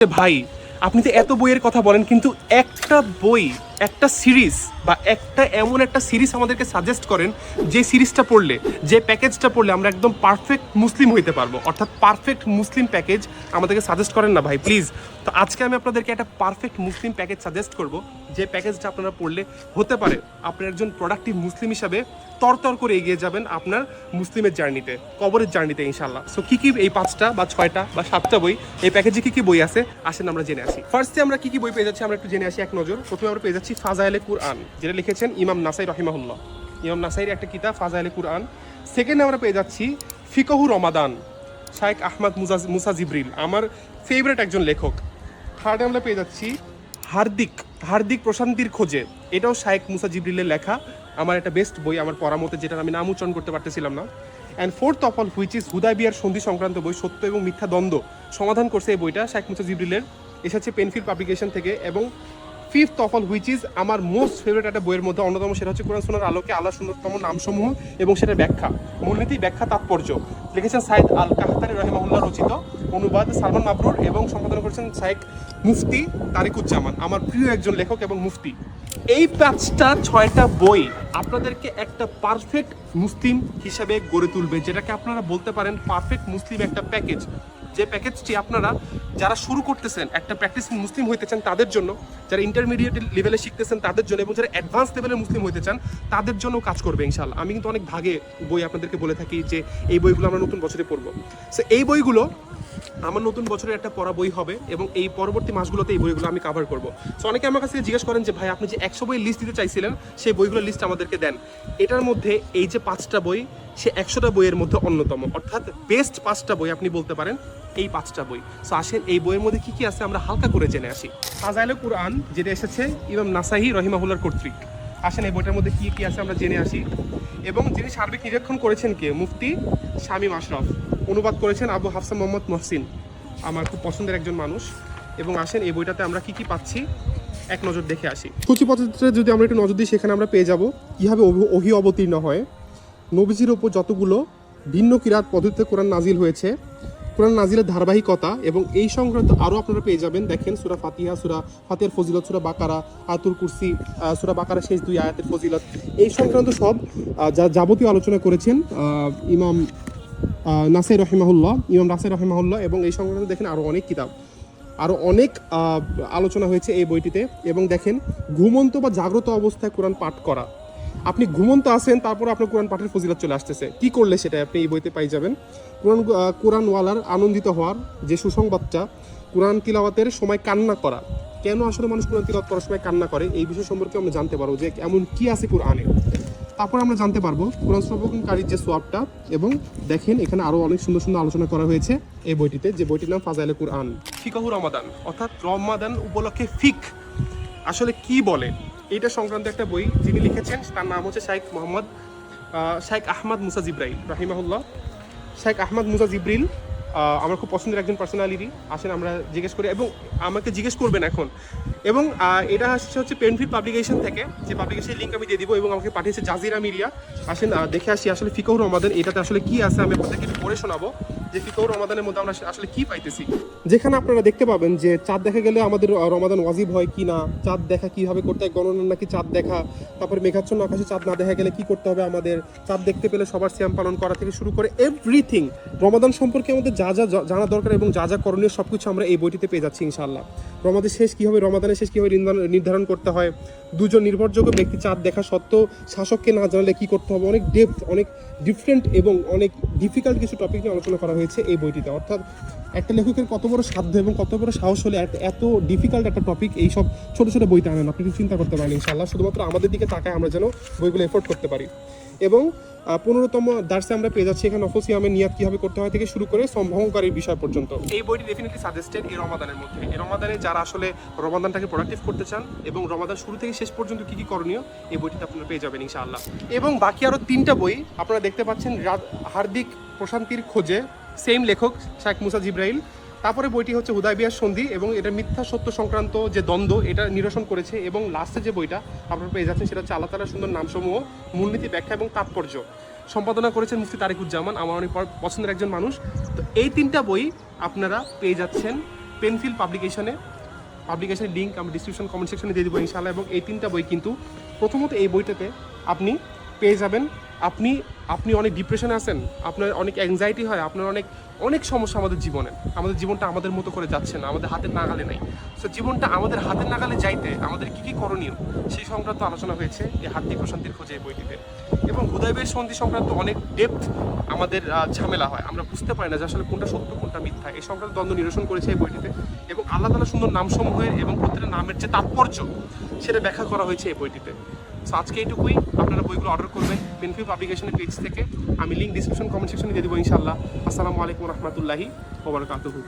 ভাই আপনি তো এত বইয়ের কথা বলেন কিন্তু একটা বই, একটা সিরিজ বা এমন একটা সিরিজ আমাদেরকে সাজেস্ট করেন যে সিরিজটা পড়লে, যে প্যাকেজটা পড়লে আমরা একদম পারফেক্ট মুসলিম হইতে পারবো, অর্থাৎ পারফেক্ট মুসলিম প্যাকেজ আমাদেরকে সাজেস্ট করেন না ভাই প্লিজ। তো আজকে আমি আপনাদেরকে একটা পারফেক্ট মুসলিম প্যাকেজ সাজেস্ট করব, যে প্যাকেজটা আপনারা পড়লে হতে পারে আপনার একজন প্রোডাক্টিভ মুসলিম হিসাবে তরতর করে এগিয়ে যাবেন আপনার মুসলিমের জার্নিতে, কবরের জার্নিতে ইনশাল্লাহ। সো কি এই 5টা বা 6টা বা 7টা বই, এই প্যাকেজে কি বই আছে আসেন আমরা জেনে আসি। ফার্স্টে আমরা কি বই পেয়ে যাচ্ছি আমরা একটু জেনে আসি এক নজর। প্রথমে আমরা পেয়ে যাচ্ছি ফাজাইলে কুরআন, যেটা লিখেছেন ইমাম নাসাই রহিমাহুল্লাহ। ইমাম নাসাইয়ের একটা কিতাব ফাজাইলে কুরআন। সেকেন্ডে আমরা পেয়ে যাচ্ছি ফিকহু রমাদান, শাইখ আহমদ মুসা জিবরিল, আমার ফেভারিট একজন লেখক। থার্ডে আমরা পেয়ে যাচ্ছি হার্দিক প্রশান্তির খোঁজে, এটাও শাইখ মুসা জিবরিলের লেখা, আমার একটা বেস্ট বই আমার পড়া মতে, যেটার আমি নাম উচ্চারণ করতে পারতেছিলাম না। And fourth of all which is হুদায়বিয়ার সন্ধি সংক্রান্ত বই, সত্য এবং মিথ্যা দ্বন্দ্ব সমাধান করছে এই বইটা শাইখ মুসা জিবরিলের, এসেছে পেনফিল পাবলিকেশন থেকে। এবং fifth of all which is আমার মোস্ট ফেভারিট একটা বইয়ের মধ্যে অন্যতম, সেটা হচ্ছে কোরআন সুন্নাহর আলোকে আল্লাহর সুন্দরতম নামসমূহ এবং সেটার ব্যাখ্যা, মূলনীতি, ব্যাখ্যা, তাৎপর্য, লিখেছেন সাইদ আল কাহতারি রহিমাহুল্লাহ রচিত, অনুবাদ সালমান মাবরুর এবং সম্পাদনা করেছেন শাইখ মুফতি তারিকুজ্জামান, আমার প্রিয় একজন লেখক এবং মুফতি। এই 5টা 6টা বই আপনাদেরকে একটা পারফেক্ট মুসলিম হিসাবে গড়ে তুলবে, যেটাকে আপনারা বলতে পারেন পারফেক্ট মুসলিম একটা প্যাকেজ। যে প্যাকেজটি আপনারা যারা শুরু করতেছেন একটা প্র্যাকটিসিং মুসলিম হইতে চান তাদের জন্য, যারা ইন্টারমিডিয়েট লেভেলে শিখতেছেন তাদের জন্য, এবং যারা অ্যাডভান্স লেভেলের মুসলিম হইতে চান তাদের জন্য কাজ করবে ইনশাআল্লাহ। আমি কিন্তু অনেক ভাগে বই আপনাদেরকে বলে থাকি যে এই বইগুলো আমরা নতুন বছরে পড়বো। সো এই বইগুলো আমার নতুন বছরের একটা পড়া বই হবে এবং এই পরবর্তী মাসগুলোতে এই বইগুলো আমি কভার করবো। সো অনেকে আমার কাছে জিজ্ঞেস করেন যে ভাই আপনি যে 100 বই লিস্ট দিতে চাইছিলেন সেই বইগুলোর লিস্ট আমাদেরকে দেন। এটার মধ্যে এই যে 5টা বই সে 100টা বইয়ের মধ্যে অন্যতম, অর্থাৎ বেস্ট 5টা বই আপনি বলতে পারেন এই 5টা বই। সো আসেন এই বইয়ের মধ্যে কি আছে আমরা হালকা করে জেনে আসি। ফাজাইলে কুরআন, যেটা এসেছে ইমাম নাসাই রহিমাহুল্লাহর কর্তৃক, আসেন এই বইটার মধ্যে কি আছে আমরা জেনে আসি। এবং যিনি সার্বিক নিরীক্ষণ করেছেন কে, মুফতি শামীম আশরাফ, অনুবাদ করেছেন আবু হাফসা মোহাম্মদ মহসিন, আমার খুব পছন্দের একজন মানুষ। এবং আসেন এই বইটাতে আমরা কি পাচ্ছি এক নজর দেখে আসি। সূচিপত্রে যদি আমরা একটু নজর দিই সেখানে আমরা পেয়ে যাব কীভাবে ওহী অবতীর্ণ হয়, নবীজির ওপর যতগুলো ভিন্ন কিরাত পদ্ধতিতে কোরআন নাজিল হয়েছে, কোরআন নাজিলের ধারাবাহিকতা, এবং এই সংক্রান্ত আরও আপনারা পেয়ে যাবেন। দেখেন সূরা ফাতিহা, সূরা ফাতিহার ফজিলত, সূরা বাকারা, আয়াতুল কুরসি, সূরা বাকারা শেষ 2 আয়াতের ফজিলত, এই সংক্রান্ত সব যা যাবতীয় আলোচনা করেছেন ইমাম নাসাই রহিমাহুল্লাহ। এবং এই সংক্রান্ত দেখেন আরও অনেক কিতাব, আরও অনেক আলোচনা হয়েছে এই বইটিতে। এবং দেখেন ঘুমন্ত বা জাগ্রত অবস্থায় কোরআন পাঠ করা, আপনি ঘুমন্ত আছেন তারপর আপনার কোরআন পাঠের ফজিলত চলে আসতেছে, কি করলে সেটা আপনি এই বইতে পাই যাবেন। কোরআনওয়ালার আনন্দিত হওয়ার যে সুসংবাদটা, কোরআন তিলাওয়াতের সময় কান্না করা, কেন আসলে মানুষ কোরআন তিলাওয়াত করার সময় কান্না করে, এই বিষয় সম্পর্কে আমরা জানতে পারবো যে এমন কি আছে কোরআনে। তারপর আমরা জানতে পারবো কোরআন শ্রবণকারীর যে সোয়াবটা। এবং দেখেন এখানে আরও অনেক সুন্দর সুন্দর আলোচনা করা হয়েছে এই বইটিতে, যে বইটির নাম ফাজাইলে কুরআন। ফিকহু রমাদান, অর্থাৎ রমাদান উপলক্ষে ফিক আসলে কি বলে এটা সংক্রান্ত একটা বই, যিনি লিখেছেন তার নাম হচ্ছে শাইখ আহমদ মুসা জিবরাইল রাহিমাহুল্লাহ। শাইখ আহমদ মুসা জিবরিল আমার খুব পছন্দের একজন পার্সোনালিটি। আসেন আমরা জিজ্ঞেস করি, এবং আমাকে জিজ্ঞেস করবেন এখন। এবং এটা হচ্ছে পেনফিল পাবলিকেশন থেকে, যে পাবলিকেশনের লিঙ্ক আমি দিয়ে দিব, এবং আমাকে পাঠিয়েছে জাজিরা মিডিয়া। আসেন দেখে আসি আসলে ফিকহু রমাদান এটাতে আসলে কি আছে, আমি আপনাদেরকে পড়ে শোনাবো যে ফিকহু রমাদানের মধ্যে আমরা আসলে কি পাইতেছি। যেখানে আপনারা দেখতে পাবেন যে চাঁদ দেখা গেলে আমাদের রমাদান ওয়াজিব হয় কি না, চাঁদ দেখা কিভাবে করতে হয়, গণনা নাকি চাঁদ দেখা, তারপর মেঘাচ্ছন্ন আকাশে চাঁদ না দেখা গেলে কি করতে হবে আমাদের, চাঁদ দেখতে পেলে সবার সিয়াম পালন করা থেকে শুরু করে এভরিথিং রমাদান সম্পর্কে আমাদের যা যা জানা দরকার এবং যা যা করণীয় সবকিছু আমরা এই বইটিতে পেয়ে যাচ্ছি ইনশাআল্লাহ। রমাদানের শেষ কীভাবে নির্ধারণ করতে হয়, দুজন নির্ভরযোগ্য ব্যক্তি চাঁদ দেখা সত্ত্বেও শাসককে না জানলে কি করতে হবে, অনেক ডেপথ, অনেক ডিফারেন্ট এবং অনেক ডিফিকাল্ট কিছু টপিক নিয়ে আলোচনা করা হয়েছে এই বইটিতে। অর্থাৎ একটা লেখকের কত বড় সাধ্য এবং কত বড় সাহস হলে এত ডিফিকাল্ট একটা টপিক এই সব ছোটো ছোটো বইতে আনেন, আপনি কিছু চিন্তা করতে পারেন ইনশাআল্লাহ। শুধুমাত্র আমাদের দিকে তাকায় আমরা যেন বইগুলো এফোর্ড করতে পারি। এবং 15তম দার্সে আমরা পেয়ে যাচ্ছি এখানে নফল সিয়ামের নিয়াত কীভাবে করতে হয় থেকে শুরু করে সম্ভবকারীর বিষয় পর্যন্ত। এই বইটি ডেফিনেটলি সাজেস্টেড এই রমাদানের মধ্যে। এই রমাদানে যারা আসলে রমাদানটাকে প্রোডাক্টিভ করতে চান এবং রমাদান শুরু থেকে শেষ পর্যন্ত কী কী করণীয়, এই বইটিতে আপনারা পেয়ে যাবেন ইনশাআল্লাহ। এবং বাকি আরও 3টা বই আপনারা দেখতে পাচ্ছেন, হার্দিক প্রশান্তির খোঁজে, সেম লেখক শাইখ মুসা জিবরাইল। তারপরে বইটি হচ্ছে হুদায়বিয়ার সন্ধি, এবং এটা মিথ্যা সত্য সংক্রান্ত যে দ্বন্দ্ব এটা নিরসন করেছে। এবং লাস্টে যে বইটা আপনারা পেয়ে যাচ্ছেন সেটা হচ্ছে আল্লাহ তাআলার সুন্দর নামসমূহ, মূলনীতি, ব্যাখ্যা এবং তাৎপর্য, সম্পাদনা করেছেন মুফতি তারিকুজ্জামান, আমার অনেক পছন্দের একজন মানুষ। তো এই 3টা বই আপনারা পেয়ে যাচ্ছেন পেনফিল পাবলিকেশনের লিঙ্ক আমি ডিসক্রিপশন কমেন্ট সেকশনে দিয়ে দেবো ইনশাআল্লাহ। এবং এই 3টা বই কিন্তু প্রথমত এই বইটাতে আপনি পেয়ে যাবেন, আপনি অনেক ডিপ্রেশনে আছেন, আপনার অনেক অ্যাংজাইটি হয়, আপনার অনেক সমস্যা আমাদের জীবনটা আমাদের মতো করে যাচ্ছে না, আমাদের হাতের নাগালে নেই। সো জীবনটা আমাদের হাতের নাগালে যাইতে আমাদের কী করণীয় সেই সংক্রান্ত আলোচনা হয়েছে এই হাত প্রশান্তির খোঁজে এই বইটিতে। এবং হুদায়বিয়ার সন্ধি সংক্রান্ত অনেক ডেপথ আমাদের ঝামেলা হয়, আমরা বুঝতে পারি না যে আসলে কোনটা সত্য কোনটা মিথ্যা, এই সংক্রান্ত দ্বন্দ্ব নিরসন করেছে এই বইটিতে। এবং আল্লাহ তাআলা সুন্দর নামসমূহের এবং প্রত্যেকটা নামের যে তাৎপর্য সেটা ব্যাখ্যা করা হয়েছে এই বইটিতে। সো আজকে এইটুকুই, আপনারা বইগুলো অর্ডার করবেন পেনফিল পাবলিকেশনের পেজ থেকে, আমি লিঙ্ক ডিসক্রিপশন কমেন্ট সেকশনে দিয়ে দেবো ইনশাআল্লাহ। আসসালামু আলাইকুম রহমতুল্লাহি ওয়া বারাকাতুহু।